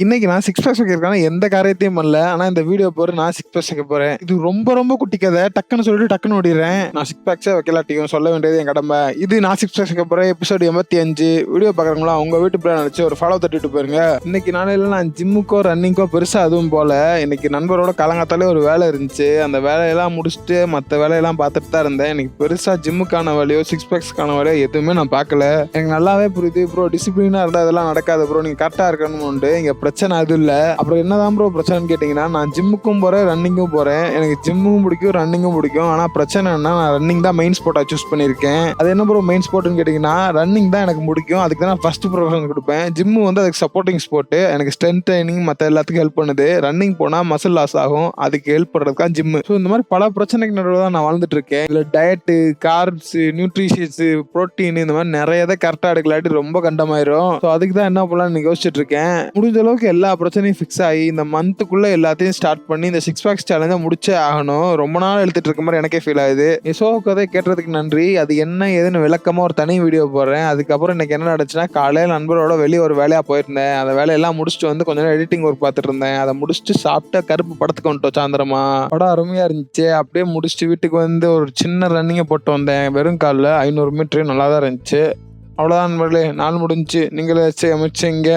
இன்னைக்கு நான் six packs வைக்கிறதுக்கான எந்த காரியத்தையும் பண்ணல. ஆனா இந்த வீடியோ போற நான் சிக்ஸ் பேக்ஸ் வைக்க போறேன். இது ரொம்ப ரொம்ப குட்டி கதை. டக்குன்னு சொல்லிட்டு டக்குன்னு ஓடிடுறேன். நான் சிக்ஸ் பேக்ஸே வைக்கலாட்டியும் சொல்ல வேண்டியது என் கடமை. இது நான் சிக்ஸ் பேக்ஸ் வைக்க போறேன். எபிசோடு 85. வீடியோ பாக்குறவங்களா உங்க வீட்டு பிளான் நினைச்சு ஒரு ஃபாலோ தட்டிட்டு போயிருங்க. இன்னைக்கு நாளையில நான் ஜிம்முக்கோ ரன்னிங்கோ பெருசா அதுவும் போல. இன்னைக்கு நண்பரோட காலங்காத்தாலே ஒரு வேலை இருந்துச்சு. அந்த வேலையெல்லாம் முடிச்சுட்டு மற்ற வேலையெல்லாம் பார்த்துட்டு தான் இருந்தேன். எனக்கு பெருசா ஜிம்முக்கான வேலையோ சிக்ஸ் பேக்ஸ்க்கான வேலையோ எதுவுமே நான் பார்க்கல. எனக்கு நல்லாவே புரியுது ப்ரோ. டிசிப்ளினா இருந்தா இதெல்லாம் நடக்காது ப்ரோ. நீங்க கரெக்டா இருக்கணும்னு இங்க பிரச்சனை அது இல்ல. அப்புறம் என்னதான் ப்ரோ பிரச்சனைன்னு கேட்டீங்கன்னா, நான் ஜிம்முக்கும் போறேன் ரன்னிங்கும் போறேன். எனக்கு ஜிம்மும் பிடிக்கும் ரன்னிங்கும் பிடிக்கும். ஆனா பிரச்சனை என்ன, நான் ரன்னிங் தான் மெயின் ஸ்போர்ட்டா சூஸ் பண்ணியிருக்கேன். அது என்ன ப்ரோ மெயின் ஸ்போர்ட்னு கேட்டீங்கன்னா, ரன்னிங் தான் எனக்கு பிடிக்கும். அதுக்கு தான் நான் ஃபர்ஸ்ட் ப்ரிஃபரன்ஸ் கொடுப்பேன். ஜிம்மு வந்து அதுக்கு சப்போர்ட்டிங் ஸ்போர்ட். எனக்கு ஸ்ட்ரென்த் ட்ரைனிங் மற்ற எல்லாத்துக்கும் ஹெல்ப் பண்ணுது. ரன்னிங் போனா மசில் லாஸ் ஆகும். அதுக்கு ஹெல்ப் பண்றதுக்கு தான் ஜிம்மு. ஸோ இந்த மாதிரி பல பிரச்சனைக்கு நடுவில் தான் நான் வாழ்ந்துட்டு இருக்கேன். இதுல டயட்டு, கார்ப்ஸ், நியூட்ரிஷன்ஸ், புரோட்டீன் இந்த மாதிரி நிறைய இதை கரெக்டா எடுக்கலாட்டி ரொம்ப கண்டமாயிரும். ஸோ அதுக்கு தான் என்ன பண்ணலாம்னு யோசிச்சுட்டு இருக்கேன். முடிஞ்ச அளவுக்கு எல்லா பிரச்சனையும் ஃபிக்ஸ் ஆகி இந்த மந்த்துக்குள்ள எல்லாத்தையும் ஸ்டார்ட் பண்ணி இந்த சிக்ஸ் பேக்ஸ் சேலஞ்சை முடிச்சே ஆகணும். ரொம்ப நாள் எழுத்துட்டு இருக்க மாதிரி எனக்கே ஃபீல் ஆகுது. ஷோ கதை கேட்டதுக்கு நன்றி. அது என்ன ஏதுன்னு விளக்கமா ஒரு தனி வீடியோ போடுறேன். அதுக்கப்புறம் இன்னைக்கு என்ன நடந்துச்சுன்னா, காலையில் நண்பரோட வெளியே ஒரு வேலையா போயிருந்தேன். அந்த வேலையெல்லாம் முடிச்சுட்டு வந்து கொஞ்ச நேரம் எடிட்டிங் ஒர்க் பார்த்துட்டு இருந்தேன். அதை முடிச்சுட்டு சாப்பிட்டு கருப்பு படத்துக்கு வந்துட்டோம். சாயந்தரமா படம் அருமையா இருந்துச்சு. அப்படியே முடிச்சுட்டு வீட்டுக்கு வந்து ஒரு சின்ன ரன்னிங்கை போட்டு வந்தேன். வெறும் காலில் 500 மீட்டரு நல்லா தான் இருந்துச்சு. அவ்வளோதான் நண்பர்களே, நாள் முடிஞ்சு. நீங்களே அமைச்சிங்க.